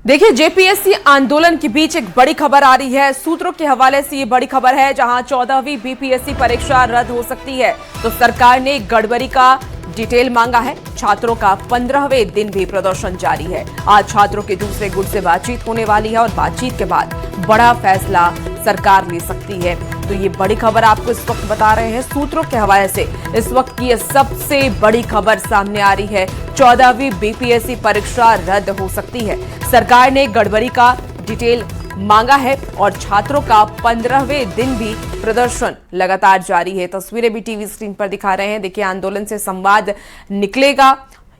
देखिए, जेपीएससी आंदोलन के बीच एक बड़ी खबर आ रही है। सूत्रों के हवाले से ये बड़ी खबर है, जहां 14वीं बीपीएससी परीक्षा रद्द हो सकती है तो सरकार ने गड़बड़ी का डिटेल मांगा है। छात्रों का 15वें दिन भी प्रदर्शन जारी है। आज छात्रों के दूसरे गुट से बातचीत होने वाली है और बातचीत के बाद बड़ा फैसला सरकार ले सकती है। तो ये बड़ी खबर आपको इस वक्त बता रहे हैं सूत्रों के हवाले से। इस वक्त की ये सबसे बड़ी खबर सामने आ रही है। 14वीं बीपीएससी परीक्षा रद्द हो सकती है। सरकार ने गड़बड़ी का डिटेल मांगा है और छात्रों का 15वें दिन भी प्रदर्शन लगातार जारी है। तस्वीरें भी टीवी स्क्रीन पर दिखा रहे हैं। देखिए, आंदोलन से संवाद निकलेगा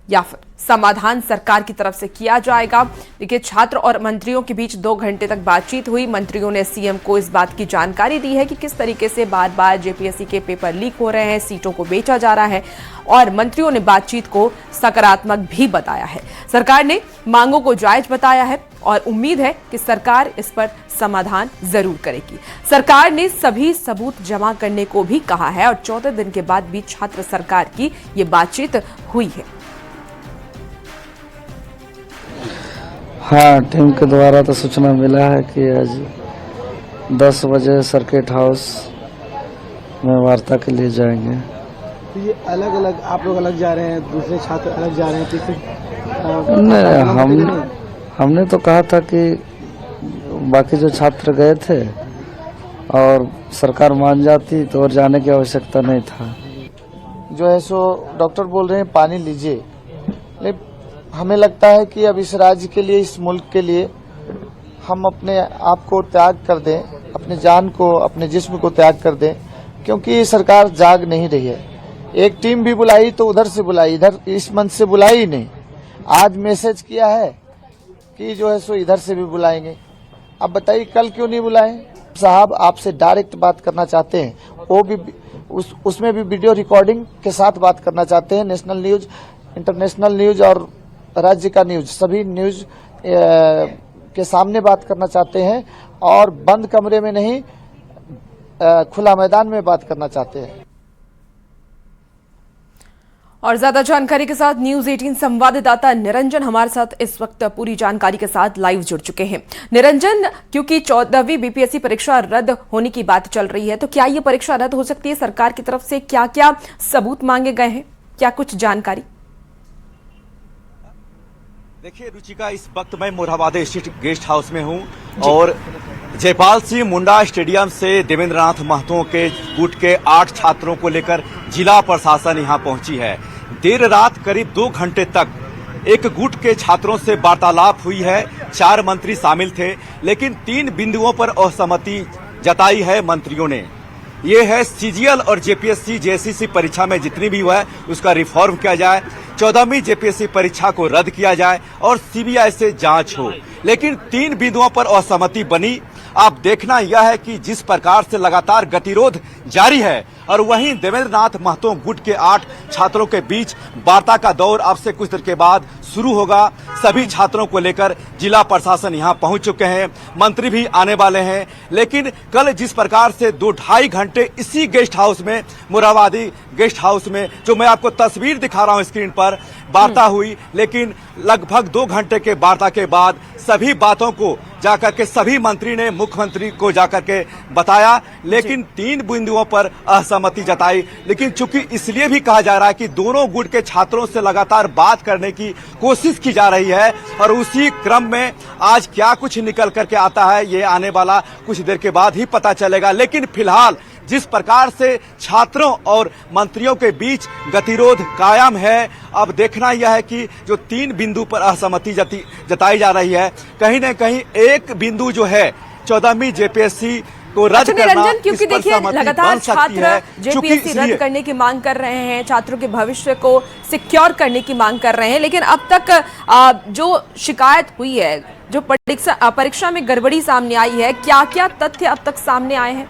या फिर समाधान सरकार की तरफ से किया जाएगा। देखिए, छात्र और मंत्रियों के बीच 2 घंटे तक बातचीत हुई। मंत्रियों ने सीएम को इस बात की जानकारी दी है कि किस तरीके से बार बार जेपीएससी के पेपर लीक हो रहे हैं, सीटों को बेचा जा रहा है और मंत्रियों ने बातचीत को सकारात्मक भी बताया है। सरकार ने मांगों को जायज बताया है और उम्मीद है कि सरकार इस पर समाधान जरूर करेगी। सरकार ने सभी सबूत जमा करने को भी कहा है और 14 दिन के बाद भी छात्र सरकार की ये बातचीत हुई है। हाँ, टीम के द्वारा तो सूचना मिला है कि आज 10 बजे सर्किट हाउस में वार्ता के लिए जाएंगे। तो ये अलग अलग आप लोग अलग जा रहे हैं, दूसरे छात्र अलग जा रहे हैं, तो नहीं, हमने तो कहा था कि बाकी जो छात्र गए थे और सरकार मान जाती तो और जाने की आवश्यकता नहीं था। जो है सो डॉक्टर बोल रहे हैं पानी लीजिए, लेकिन हमें लगता है कि अब इस राज्य के लिए, इस मुल्क के लिए हम अपने आप को त्याग कर दें, अपने जान को, अपने जिस्म को त्याग कर दें, क्योंकि सरकार जाग नहीं रही है। एक टीम भी बुलाई तो उधर से बुलाई, इधर इस मंच से बुलाई ही नहीं। आज मैसेज किया है कि जो है सो इधर से भी बुलाएंगे। अब बताइए कल क्यों नहीं बुलाएं? साहब आपसे डायरेक्ट बात करना चाहते हैं, वो भी उसमें भी वीडियो रिकॉर्डिंग के साथ बात करना चाहते हैं। नेशनल न्यूज, इंटरनेशनल न्यूज और राज्य का न्यूज, सभी न्यूज के सामने बात करना चाहते हैं और बंद कमरे में नहीं, खुला मैदान में बात करना चाहते हैं। और ज्यादा जानकारी के साथ न्यूज 18 संवाददाता निरंजन हमारे साथ इस वक्त पूरी जानकारी के साथ लाइव जुड़ चुके हैं। निरंजन, क्योंकि 14वीं बीपीएससी परीक्षा रद्द होने की बात चल रही है, तो क्या ये परीक्षा रद्द हो सकती है? सरकार की तरफ से क्या क्या सबूत मांगे गए हैं, क्या कुछ जानकारी? देखिए रुचिका, इस वक्त मैं मोरहाबादी स्थित गेस्ट हाउस में हूं और जयपाल सिंह मुंडा स्टेडियम से देवेंद्र नाथ महतो के गुट के 8 छात्रों को लेकर जिला प्रशासन यहां पहुंची है। देर रात करीब 2 घंटे तक एक गुट के छात्रों से वार्तालाप हुई है। 4 मंत्री शामिल थे, लेकिन 3 बिंदुओं पर असहमति जताई है मंत्रियों ने। ये है सीजीएल और जेपीएससी जेएसएससी परीक्षा में जितनी भी हुआ है उसका रिफॉर्म किया जाए, 14वीं जेपीएससी परीक्षा को रद्द किया जाए और सीबीआई से जांच हो। लेकिन 3 बिंदुओं पर असहमति बनी। अब देखना यह है कि जिस प्रकार से लगातार गतिरोध जारी है और वहीं देवेंद्र नाथ महतो गुट के 8 छात्रों के बीच वार्ता का दौर अब से कुछ देर के बाद शुरू होगा। सभी छात्रों को लेकर जिला प्रशासन यहां पहुंच चुके हैं, मंत्री भी आने वाले हैं। लेकिन कल जिस प्रकार से 2-2.5 घंटे इसी गेस्ट हाउस में, मोरहाबादी गेस्ट हाउस में, जो मैं आपको तस्वीर दिखा रहा हूं स्क्रीन पर, वार्ता हुई, लेकिन लगभग 2 घंटे के वार्ता के बाद सभी बातों को जाकर के सभी मंत्री ने मुख्यमंत्री को जाकर के बताया, लेकिन 3 बिंदुओं पर असहमति जताई। लेकिन चूंकि इसलिए भी कहा जा रहा है कि दोनों गुट के छात्रों से लगातार बात करने की कोशिश की जा रही है और उसी क्रम में आज क्या कुछ निकल करके आता है ये आने वाला कुछ देर के बाद ही पता चलेगा। लेकिन फिलहाल जिस प्रकार से छात्रों और मंत्रियों के बीच गतिरोध कायम है, अब देखना यह है कि जो 3 बिंदु पर असहमति जताई जा रही है, कहीं न कहीं एक बिंदु जो है 14वीं जेपीएससी को रद्द करना, क्योंकि देखिए लगातार छात्र जेपीएससी रद्द करने की मांग कर रहे हैं, छात्रों के भविष्य को सिक्योर करने की मांग कर रहे हैं। लेकिन अब तक जो शिकायत हुई है, जो परीक्षा में गड़बड़ी सामने आई है, क्या क्या तथ्य अब तक सामने आए हैं?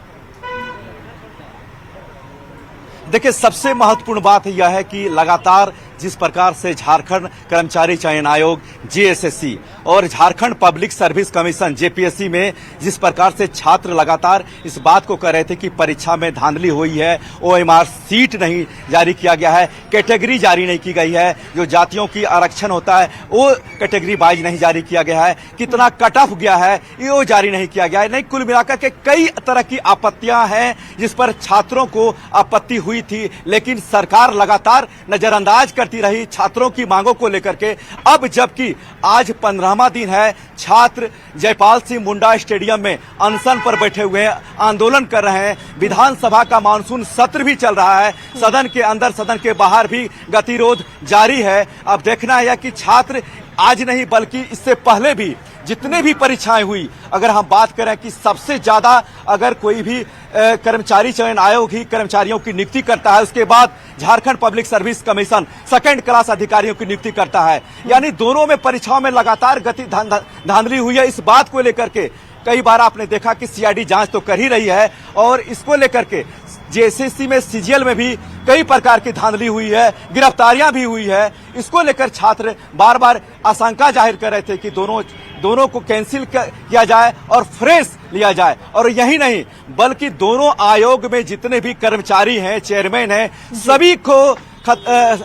देखिए, सबसे महत्वपूर्ण बात यह है कि लगातार जिस प्रकार से झारखंड कर्मचारी चयन आयोग जेएसएससी और Jharkhand public service commission JPSC में जिस प्रकार से छात्र लगातार इस बात को कह रहे थे कि परीक्षा में धांधली हुई है, ओएमआर सीट नहीं जारी किया गया है, कैटेगरी जारी नहीं की गई है, जो जातियों की आरक्षण होता है वो कैटेगरी वाइज नहीं जारी किया गया है, कितना कट ऑफ गया है ये जारी नहीं किया गया है। नहीं, कुल मिलाकर के कई तरह की आपत्तियां हैं जिस पर छात्रों को आपत्ति हुई थी, लेकिन सरकार लगातार नजरअंदाज करती रही छात्रों की मांगों को लेकर के। अब जबकि आज 15वां दिन है, छात्र जयपाल सिंह मुंडा स्टेडियम में अनशन पर बैठे हुए हैं, आंदोलन कर रहे हैं। विधानसभा का मानसून सत्र भी चल रहा है, सदन के अंदर सदन के बाहर भी गतिरोध जारी है। अब देखना है कि छात्र आज नहीं बल्कि इससे पहले भी जितने भी परीक्षाएं हुई, अगर हम बात करें कि सबसे ज्यादा अगर कोई भी कर्मचारी चयन आयोग ही कर्मचारियों की नियुक्ति करता है, उसके बाद Jharkhand public service commission second class अधिकारियों की नियुक्ति करता है। यानी दोनों में परीक्षाओं में लगातार धांधली हुई है। इस बात को लेकर के कई बार आपने देखा कि सीआईडी जांच तो कर ही रही है और इसको लेकर के जेएसएससी में सीजीएल में भी कई प्रकार की धांधली हुई है, गिरफ्तारियां भी हुई है। इसको लेकर छात्र बार बार आशंका जाहिर कर रहे थे कि दोनों को कैंसिल किया जाए और फ्रेश लिया जाए। और यही नहीं बल्कि दोनों आयोग में जितने भी कर्मचारी हैं, चेयरमैन हैं, सभी को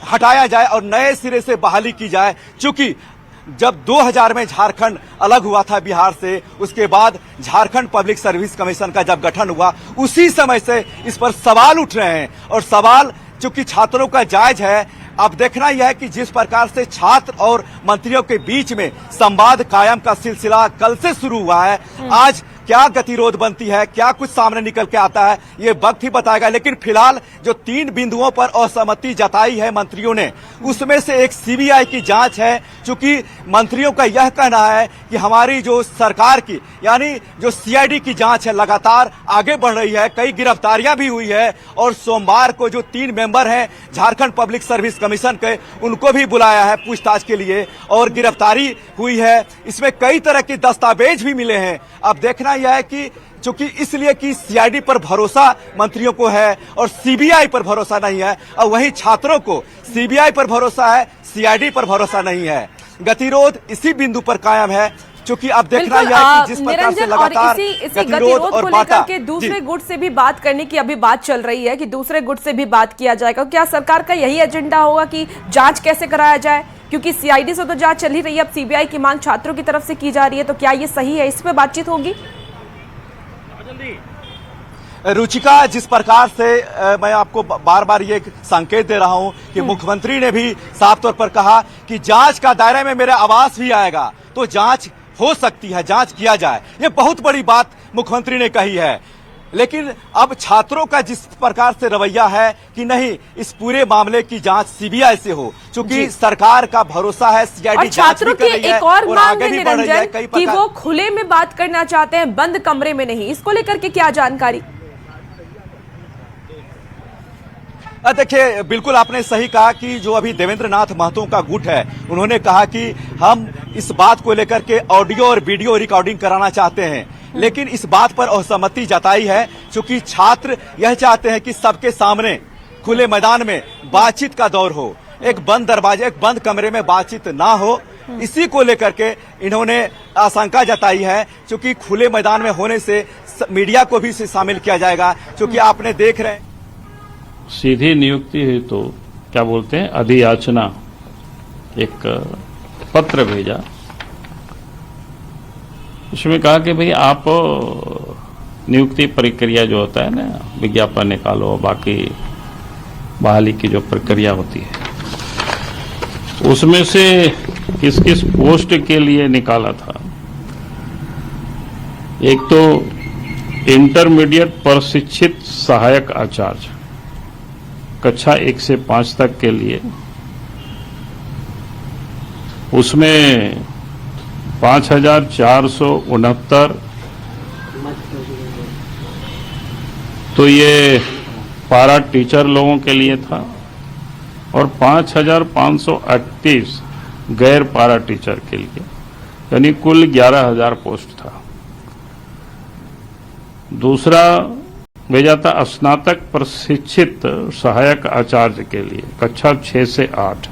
हटाया जाए और नए सिरे से बहाली की जाए। चूंकि जब 2000 में झारखंड अलग हुआ था बिहार से, उसके बाद झारखंड पब्लिक सर्विस कमीशन का जब गठन हुआ, उसी समय से इस पर सवाल उठ रहे हैं और सवाल चूंकि छात्रों का जायज है। अब देखना यह है कि जिस प्रकार से छात्र और मंत्रियों के बीच में संवाद कायम का सिलसिला कल से शुरू हुआ है, आज क्या गतिरोध बनती है, क्या कुछ सामने निकल के आता है, ये वक्त ही बताएगा। लेकिन फिलहाल जो 3 बिंदुओं पर असहमति जताई है मंत्रियों ने, उसमें से एक सीबीआई की जांच है। चूंकि मंत्रियों का यह कहना है कि हमारी जो सरकार की यानी जो सीआईडी की जांच है लगातार आगे बढ़ रही है, कई गिरफ्तारियां भी हुई है और सोमवार को जो 3 मेंबर हैं झारखंड पब्लिक सर्विस कमीशन के, उनको भी बुलाया है पूछताछ के लिए और गिरफ्तारी हुई है। इसमें कई तरह के दस्तावेज भी मिले हैं। अब देखना यह है कि चूंकि इसलिए कि सीआईडी पर भरोसा मंत्रियों को है और सीबीआई पर भरोसा नहीं है, और वहीं छात्रों को सीबीआई पर भरोसा है, सीआईडी पर भरोसा नहीं है। गतिरोध इसी बिंदु पर कायम है। चूंकि अब देखना यह है कि जिस प्रकार से लगातार इसी गतिरोध को लेकर के दूसरे गुट से भी बात करने की अभी बात चल रही है कि दूसरे गुट से भी बात किया जाएगा। क्या सरकार का यही एजेंडा होगा कि जांच कैसे कराया जाए? क्योंकि सीआईडी से तो जांच चल ही रही है, अब सीबीआई की मांग छात्रों की तरफ से की जा रही है, तो क्या ये सही है? इस पे बातचीत होगी। रुचिका, जिस प्रकार से मैं आपको बार बार ये संकेत दे रहा हूं कि मुख्यमंत्री ने भी साफ तौर पर कहा कि जांच का दायरे में मेरा आवास भी आएगा तो जांच हो सकती है, जांच किया जाए। ये बहुत बड़ी बात मुख्यमंत्री ने कही है। लेकिन अब छात्रों का जिस प्रकार से रवैया है कि नहीं, इस पूरे मामले की जांच सीबीआई से हो, क्योंकि सरकार का भरोसा है सीआईडी जांच भी कर रही है और आगे भी बढ़ रही है। कई कि वो खुले में बात करना चाहते हैं, बंद कमरे में नहीं। इसको लेकर के क्या जानकारी? देखिए, बिल्कुल आपने सही कहा कि जो अभी देवेंद्र नाथ महतो का गुट है, उन्होंने कहा कि हम इस बात को लेकर के ऑडियो और वीडियो रिकॉर्डिंग कराना चाहते हैं, लेकिन इस बात पर असहमति जताई है क्योंकि छात्र यह चाहते हैं कि सबके सामने खुले मैदान में बातचीत का दौर हो, एक बंद दरवाजे, एक बंद कमरे में बातचीत ना हो। इसी को लेकर के इन्होंने आशंका जताई है क्योंकि खुले मैदान में होने से मीडिया को भी शामिल किया जाएगा। क्योंकि आपने देख रहे हैं सीधी नियुक्ति हुई तो क्या बोलते हैं अधियाचना, एक पत्र भेजा, उसमें कहा कि भाई आप नियुक्ति प्रक्रिया जो होता है ना, विज्ञापन निकालो, बाकी बहाली की जो प्रक्रिया होती है, उसमें से किस किस पोस्ट के लिए निकाला था। एक तो इंटरमीडिएट प्रशिक्षित सहायक आचार्य कक्षा 1 से 5 तक के लिए, उसमें 5469 तो ये पारा टीचर लोगों के लिए था और 5538 गैर पारा टीचर के लिए, यानी कुल 11,000 पोस्ट था। दूसरा भेजा था स्नातक प्रशिक्षित सहायक आचार्य के लिए कक्षा 6 से 8,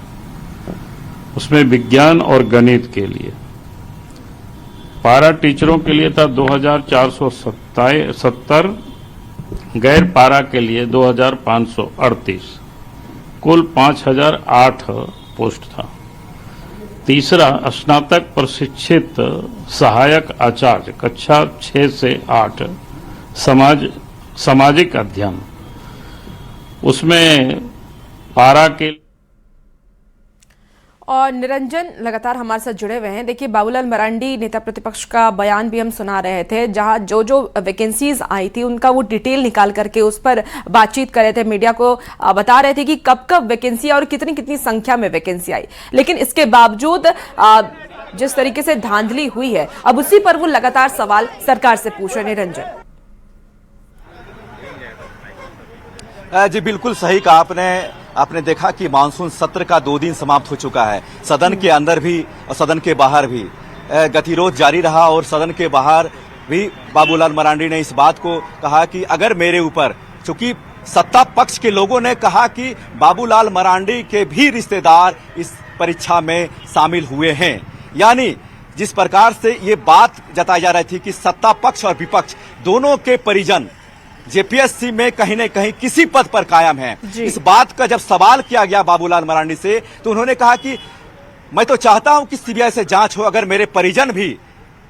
उसमें विज्ञान और गणित के लिए पारा टीचरों के लिए था 2470, गैर पारा के लिए 2538, कुल 5008 पोस्ट था। तीसरा, स्नातक प्रशिक्षित सहायक आचार्य कक्षा 6 से 8 सामाजिक अध्ययन, उसमें पारा के। और निरंजन लगातार हमारे साथ जुड़े हुए हैं। देखिए, बाबूलाल मरांडी नेता प्रतिपक्ष का बयान भी हम सुना रहे थे, जहां जो वैकेंसीज आई थी उनका वो डिटेल निकाल करके उस पर बातचीत कर रहे थे, मीडिया को बता रहे थे कि कब वैकेंसी और कितनी संख्या में वैकेंसी आई। लेकिन इसके बावजूद जिस तरीके से धांधली हुई है, अब उसी पर वो लगातार सवाल सरकार से पूछ रहे। निरंजन जी बिल्कुल सही कहा आपने देखा कि मानसून सत्र का 2 दिन समाप्त हो चुका है। सदन के अंदर भी और सदन के बाहर भी गतिरोध जारी रहा और सदन के बाहर भी बाबूलाल मरांडी ने इस बात को कहा कि अगर मेरे ऊपर, चूंकि सत्ता पक्ष के लोगों ने कहा कि बाबूलाल मरांडी के भी रिश्तेदार इस परीक्षा में शामिल हुए हैं, यानी जिस प्रकार से ये बात जताई जा रही थी कि सत्ता पक्ष और विपक्ष दोनों के परिजन जेपीएससी में कहीं न कहीं किसी पद पर कायम है। इस बात का जब सवाल किया गया बाबूलाल मरांडी से, तो उन्होंने कहा कि मैं तो चाहता हूं कि सीबीआई से जांच हो, अगर मेरे परिजन भी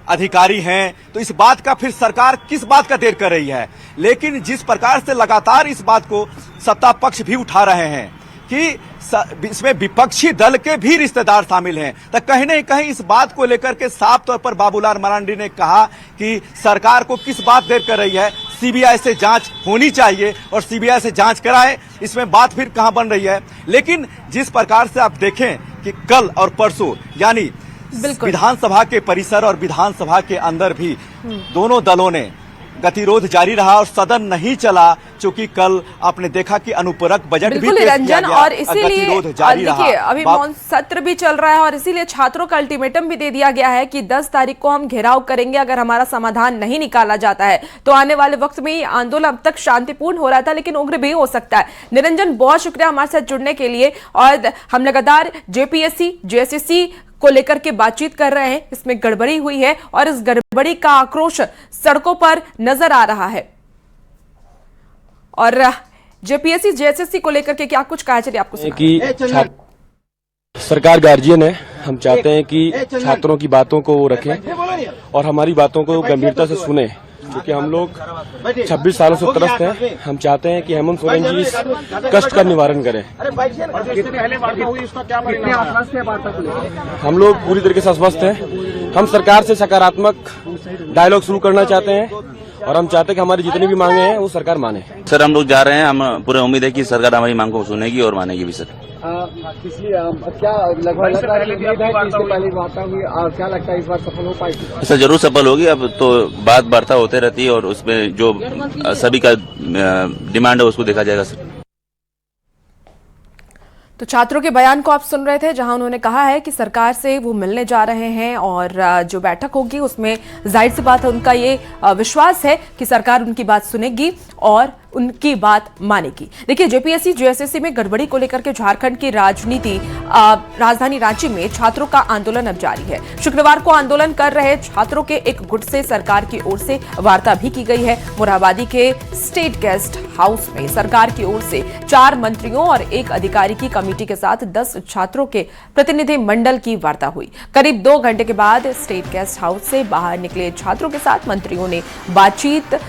अधिकारी हैं तो इस बात का फिर सरकार किस बात का देर कर रही है। लेकिन जिस प्रकार से लगातार इस बात को सत्ता पक्ष भी उठा रहे हैं कि इसमें विपक्षी दल के भी रिश्तेदार शामिल हैं, तो कहीं न कहीं इस बात को लेकर के साफ तौर पर बाबूलाल मरांडी ने कहा कि सरकार को किस बात देर कर रही है, सीबीआई से जांच होनी चाहिए और सीबीआई से जांच कराए, इसमें बात फिर कहां बन रही है। लेकिन जिस प्रकार से आप देखें कि कल और परसों, यानी विधानसभा के परिसर और विधानसभा के अंदर भी दोनों दलों ने गतिरोध जारी रहा और सदन नहीं चला, चूंकि कल आपने देखा कि अनुपूरक बजट भी पेश किया गया और इसीलिए देखिए अभी सत्र भी चल रहा है और इसीलिए छात्रों का अल्टीमेटम भी दे दिया गया है कि 10 तारीख को हम घेराव करेंगे, अगर हमारा समाधान नहीं निकाला जाता है तो आने वाले वक्त में आंदोलन अब तक शांतिपूर्ण हो रहा था लेकिन उग्र भी हो सकता है। निरंजन, बहुत शुक्रिया हमारे साथ जुड़ने के लिए। और हम लगातार जेपीएससी जेएसएससी को लेकर के बातचीत कर रहे हैं, इसमें गड़बड़ी हुई है और इस गड़बड़ी का आक्रोश सड़कों पर नजर आ रहा है। और जेपीएससी जेएसएससी को लेकर के क्या कुछ कहा, चलिए आपको कि सरकार गार्जियन है, हम चाहते हैं कि छात्रों की बातों को वो रखें और हमारी बातों को गंभीरता से सुने, क्योंकि हम लोग 26 सालों से त्रस्त हैं। हम चाहते हैं कि हेमंत सोरेन जी इस कष्ट का निवारण करें। हम लोग पूरी तरीके से आश्वस्त हैं। हम सरकार से सकारात्मक डायलॉग शुरू करना चाहते हैं और हम चाहते हैं कि हमारी जितनी भी मांगे हैं वो सरकार माने। सर, हम लोग जा रहे हैं, हम पूरे उम्मीद है कि सरकार हमारी मांग को सुनेगी और मानेगी भी। सर क्या लगभग पहली वार्ता हुई, क्या लगता है इस बार सफल हो पाएगी? सर जरूर सफल होगी। अब तो बात वार्ता होते रहती है और उसमें जो सभी का डिमांड है उसको देखा जाएगा। सर तो छात्रों के बयान को आप सुन रहे थे, जहां उन्होंने कहा है कि सरकार से वो मिलने जा रहे हैं और जो बैठक होगी उसमें जाहिर सी बात है उनका ये विश्वास है कि सरकार उनकी बात सुनेगी और उनकी बात मानेगी। देखिए, जेपीएससी जेएसएससी में गड़बड़ी को लेकर के झारखंड की राजधानी रांची में छात्रों का आंदोलन अब जारी है। शुक्रवार को आंदोलन कर रहे छात्रों के एक गुट से सरकार की ओर से वार्ता भी की गई है। मोरहाबादी के स्टेट गेस्ट हाउस में सरकार की ओर से 4 मंत्रियों और 1 अधिकारी की कमेटी के साथ 10 छात्रों के प्रतिनिधि मंडल की वार्ता हुई। करीब 2 घंटे के बाद स्टेट गेस्ट हाउस से बाहर निकले छात्रों के साथ मंत्रियों ने बातचीत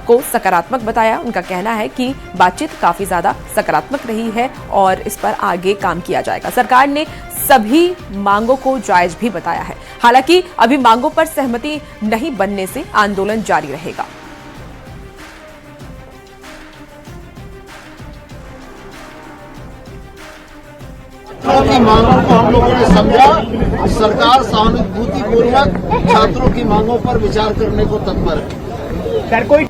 को सकारात्मक बताया। उनका कहना है कि बातचीत काफी ज्यादा सकारात्मक रही है और इस पर आगे काम किया जाएगा। सरकार ने सभी मांगों को जायज भी बताया है। हालांकि अभी मांगों पर सहमति नहीं बनने से आंदोलन जारी रहेगा। की मांगों को हम लोगों ने समझा। सरकार सहानुभूतिपूर्वक छात्रों की मांगों पर विचार करने को तत्पर है। सर कोई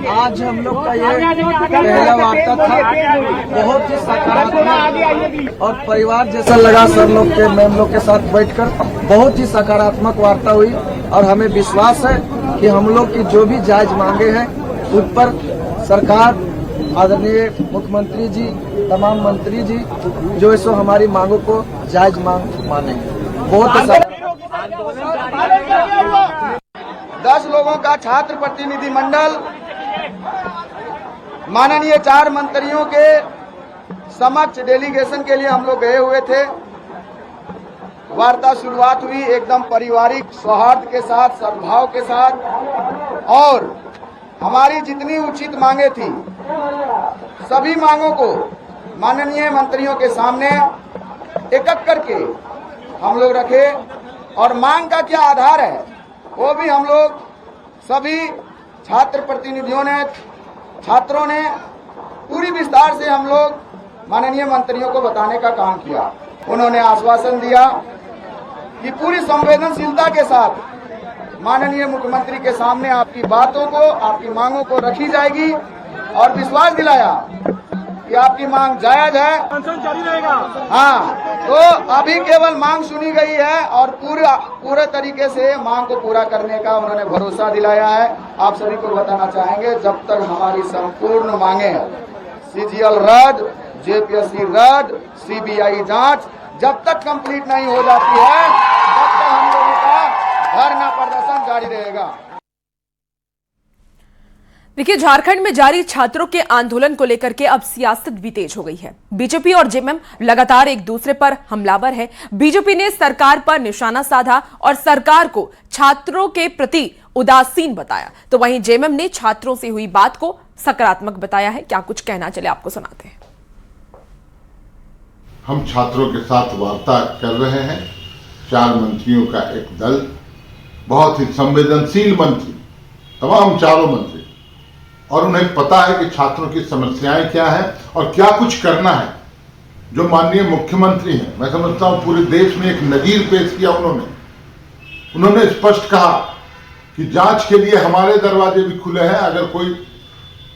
आज हम लोग का ये पहला वार्ता था, बहुत ही सकारात्मक और परिवार जैसा लगा। सर लोग के मैम लोग के साथ बैठकर बहुत ही सकारात्मक वार्ता हुई और हमें विश्वास है कि हम लोग की जो भी जायज मांगे हैं उस पर सरकार आदरणीय मुख्यमंत्री जी, तमाम मंत्री जी जो इस हमारी मांगों को जायज मांग मानेंगे। बहुत 10 लोगों का छात्र प्रतिनिधि मंडल माननीय 4 मंत्रियों के समक्ष डेलीगेशन के लिए हम लोग गए हुए थे। वार्ता शुरुआत हुई एकदम पारिवारिक सौहार्द के साथ, सद्भाव के साथ, और हमारी जितनी उचित मांगे थी सभी मांगों को माननीय मंत्रियों के सामने एक एक करके हम लोग रखे, और मांग का क्या आधार है वो भी हम लोग सभी छात्र प्रतिनिधियों ने, छात्रों ने पूरी विस्तार से हम लोग माननीय मंत्रियों को बताने का काम किया। उन्होंने आश्वासन दिया कि पूरी संवेदनशीलता के साथ माननीय मुख्यमंत्री के सामने आपकी बातों को, आपकी मांगों को रखी जाएगी, और विश्वास दिलाया कि आपकी मांग जायज है। हाँ, तो अभी केवल मांग सुनी गई है और पूरे तरीके से मांग को पूरा करने का उन्होंने भरोसा दिलाया है। आप सभी को बताना चाहेंगे, जब तक हमारी संपूर्ण मांगे सीजीएल रद्द, जेपीएससी रद्द, सीबीआई जांच जब तक कंप्लीट नहीं हो जाती है तब तक हम लोगों का धरना प्रदर्शन जारी रहेगा। देखिए, झारखंड में जारी छात्रों के आंदोलन को लेकर के अब सियासत भी तेज हो गई है। बीजेपी और जेएमएम लगातार एक दूसरे पर हमलावर है। बीजेपी ने सरकार पर निशाना साधा और सरकार को छात्रों के प्रति उदासीन बताया, तो वहीं जेएमएम ने छात्रों से हुई बात को सकारात्मक बताया है। क्या कुछ कहना, चले आपको सुनाते हैं। हम छात्रों के साथ वार्ता कर रहे हैं। 4 मंत्रियों का एक दल, बहुत ही संवेदनशील मंत्री, तमाम 4 मंत्री, और उन्हें पता है कि छात्रों की समस्याएं क्या है और क्या कुछ करना है। जो माननीय मुख्यमंत्री हैं, मैं समझता हूं पूरे देश में एक नजीर पेश किया उन्होंने स्पष्ट कहा कि जांच के लिए हमारे दरवाजे भी खुले हैं। अगर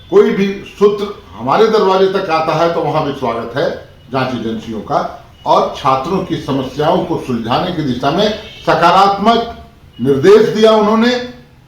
कोई भी सूत्र हमारे दरवाजे तक आता है तो वहां भी स्वागत है जांच एजेंसियों का, और छात्रों की समस्याओं को सुलझाने की दिशा में सकारात्मक निर्देश दिया उन्होंने,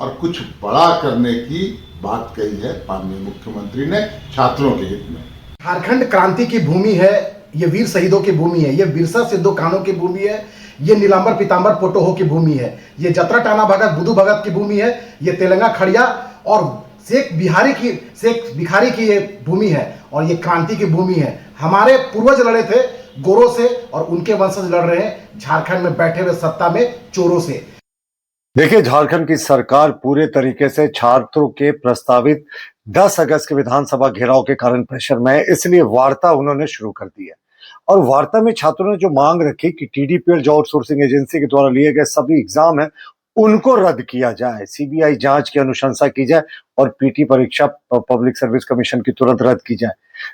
और कुछ बड़ा करने की बात कही है माननीय मुख्यमंत्री ने छात्रों के हित में। झारखंड क्रांति की भूमि है, ये वीर शहीदों की भूमि है, ये बिरसा सिद्धो कान्हू की भूमि है, ये नीलांबर पीतांबर पोटोहो की भूमि है, ये जतरा टाना भगत बुद्धू भगत की भूमि है, ये तेलंगा खड़िया और शेख भिखारी की ये भूमि है, और ये क्रांति की भूमि है। हमारे पूर्वज लड़े थे गोरों से और उनके वंशज लड़ रहे हैं झारखंड में बैठे हुए सत्ता में चोरों से। देखिए, झारखंड की सरकार पूरे तरीके से छात्रों के प्रस्तावित 10 अगस्त के विधानसभा घेराव के कारण प्रेशर में है, इसलिए वार्ता उन्होंने शुरू कर दी है। और वार्ता में छात्रों ने जो मांग रखी कि टीडीपीएल जो आउटसोर्सिंग एजेंसी के द्वारा लिए गए सभी एग्जाम है उनको रद्द किया जाए, सीबीआई जांच की अनुशंसा की जाए और पीटी परीक्षा पब्लिक सर्विस कमीशन की तुरंत रद्द की जाए।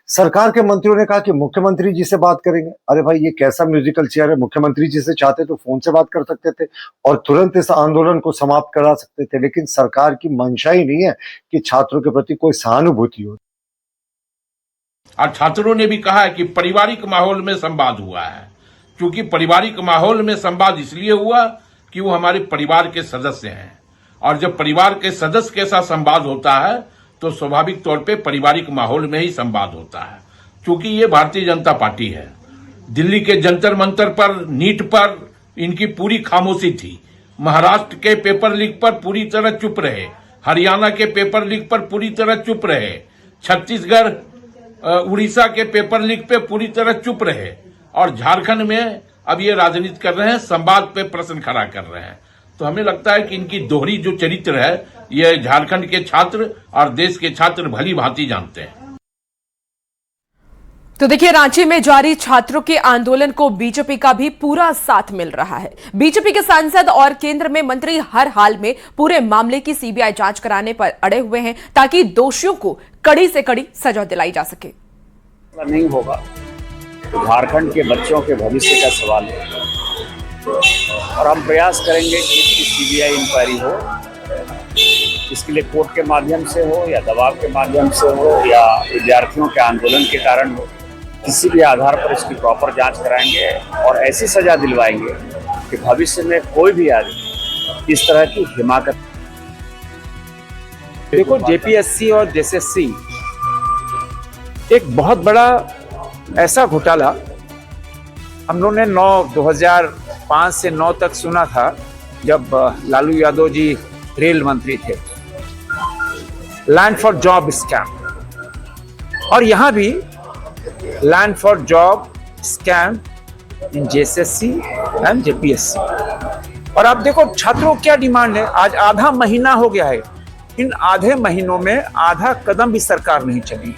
सरकार के मंत्रियों ने कहा कि मुख्यमंत्री जी से बात करेंगे। अरे भाई, ये कैसा म्यूजिकल चेयर है? मुख्यमंत्री जी से चाहते तो फोन से बात कर सकते थे और तुरंत इस आंदोलन को समाप्त करा सकते थे, लेकिन सरकार की मंशा ही नहीं है कि छात्रों के प्रति कोई सहानुभूति हो। और छात्रों ने भी कहा है कि पारिवारिक माहौल में संवाद हुआ है, क्योंकि पारिवारिक माहौल में संवाद इसलिए हुआ कि वो हमारे परिवार के सदस्य हैं, और जब परिवार के सदस्य के साथ संवाद होता है तो स्वाभाविक तौर पे पारिवारिक माहौल में ही संवाद होता है। क्योंकि ये भारतीय जनता पार्टी है। दिल्ली के जंतर मंतर पर, नीट पर इनकी पूरी खामोशी थी। महाराष्ट्र के पेपर लीक पर पूरी तरह चुप रहे, हरियाणा के पेपर लीक पर पूरी तरह चुप रहे, छत्तीसगढ़ उड़ीसा के पेपर लीक पे पूरी तरह चुप रहे, और झारखंड में अब ये राजनीति कर रहे हैं, संवाद पे प्रश्न खड़ा कर रहे हैं। तो हमें लगता है कि इनकी दोहरी जो चरित्र है ये झारखंड के छात्र और देश के छात्र भली भांति जानते हैं। तो देखिए, रांची में जारी छात्रों के आंदोलन को बीजेपी का भी पूरा साथ मिल रहा है। बीजेपी के सांसद और केंद्र में मंत्री हर हाल में पूरे मामले की सीबीआई जांच कराने पर अड़े हुए हैं ताकि दोषियों को कड़ी से कड़ी सजा दिलाई जा सके। नहीं होगा तो झारखंड के बच्चों के भविष्य का सवाल है, और हम प्रयास करेंगे कि इसकी सीबीआई इंक्वायरी हो। इसके लिए कोर्ट के माध्यम से हो या दबाव के माध्यम से हो या विद्यार्थियों के आंदोलन के कारण हो, किसी भी आधार पर इसकी प्रॉपर जांच कराएंगे और ऐसी सजा दिलवाएंगे कि भविष्य में कोई भी आदमी इस तरह की हिमाकत। देखो, जेपीएससी और जेएसएससी एक बहुत बड़ा ऐसा घोटाला हम लोगों ने 2005 से 9 तक सुना था, जब लालू यादव जी रेल मंत्री थे, लैंड फॉर जॉब स्कैम। और यहां भी land for job scam in JSSC and JPSC. और आप देखो छात्रों क्या डिमांड है। आज आधा महीना हो गया है, इन आधे महीनों में आधा कदम भी सरकार नहीं चली।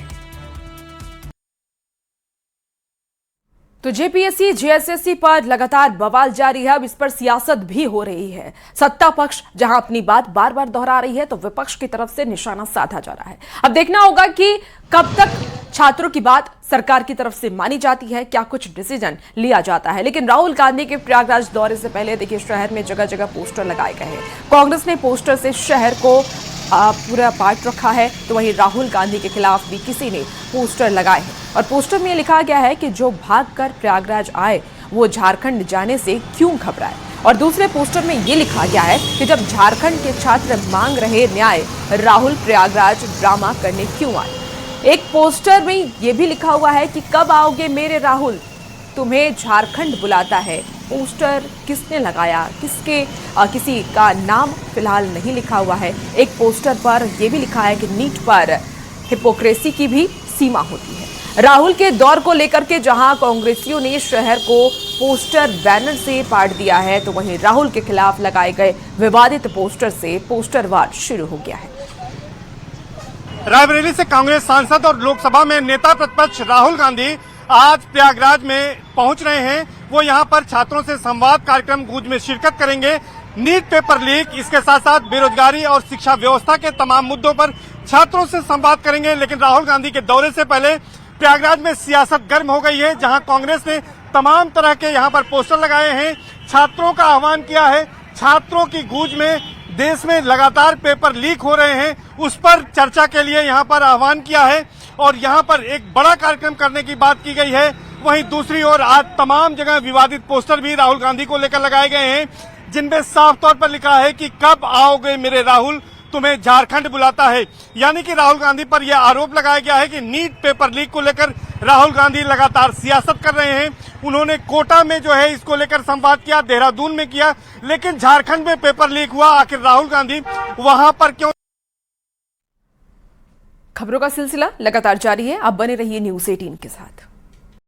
तो जेपीएससी जेएसएससी पर लगातार बवाल जारी है। अब इस पर सियासत भी हो रही है। सत्ता पक्ष जहां अपनी बात बार बार दोहरा रही है, तो विपक्ष की तरफ से निशाना साधा जा रहा है। अब देखना होगा कि कब तक छात्रों की बात सरकार की तरफ से मानी जाती है, क्या कुछ डिसीजन लिया जाता है। लेकिन राहुल गांधी के प्रयागराज दौरे से पहले देखिए, शहर में जगह जगह पोस्टर लगाए गए हैं। कांग्रेस ने पोस्टर से शहर को पूरा बांट रखा है, तो वहीं राहुल गांधी के खिलाफ भी किसी ने पोस्टर लगाए हैं। और पोस्टर में लिखा गया है कि जो भागकर प्रयागराज आए वो झारखंड जाने से क्यों घबराए। और दूसरे पोस्टर में ये लिखा गया है कि जब झारखंड के छात्र मांग रहे न्याय, राहुल प्रयागराज ड्रामा करने क्यों आए। एक पोस्टर में ये भी लिखा हुआ है कि कब आओगे मेरे राहुल, तुम्हें झारखंड बुलाता है। पोस्टर किसने लगाया, किसी का नाम फिलहाल नहीं लिखा हुआ है। एक पोस्टर पर यह भी लिखा है कि नीट पर हिपोक्रेसी की भी सीमा होती है। राहुल के दौर को लेकर के जहां कांग्रेसियों ने शहर को पोस्टर बैनर से पाट दिया है, तो वहीं राहुल के खिलाफ लगाए गए विवादित पोस्टर से पोस्टर वार शुरू हो गया है। रायबरेली से कांग्रेस सांसद और लोकसभा में नेता प्रतिपक्ष राहुल गांधी आज प्रयागराज में पहुंच रहे हैं। वो यहां पर छात्रों से संवाद कार्यक्रम गूंज में शिरकत करेंगे। नीट पेपर लीक, इसके साथ साथ बेरोजगारी और शिक्षा व्यवस्था के तमाम मुद्दों पर छात्रों से संवाद करेंगे। लेकिन राहुल गांधी के दौरे से पहले प्रयागराज में सियासत गर्म हो गई है, जहां कांग्रेस ने तमाम तरह के यहां पर पोस्टर लगाए हैं, छात्रों का आह्वान किया है। छात्रों की गूंज में देश में लगातार पेपर लीक हो रहे हैं, उस पर चर्चा के लिए यहां पर आह्वान किया है और यहां पर एक बड़ा कार्यक्रम करने की बात की गई है। वहीं दूसरी ओर आज तमाम जगह विवादित पोस्टर भी राहुल गांधी को लेकर लगाए गए हैं, जिनमें साफ तौर पर लिखा है कि कब आओगे मेरे राहुल, तुम्हें झारखंड बुलाता है। यानी कि राहुल गांधी पर यह आरोप लगाया गया है कि नीट पेपर लीक को लेकर राहुल गांधी लगातार सियासत कर रहे हैं। उन्होंने कोटा में जो है इसको लेकर संवाद किया, देहरादून में किया, लेकिन झारखंड में पेपर लीक हुआ। आखिर राहुल गांधी वहां पर क्यों। खबरों का सिलसिला लगातार जारी है, आप बने रहिए न्यूज़ 18 के साथ।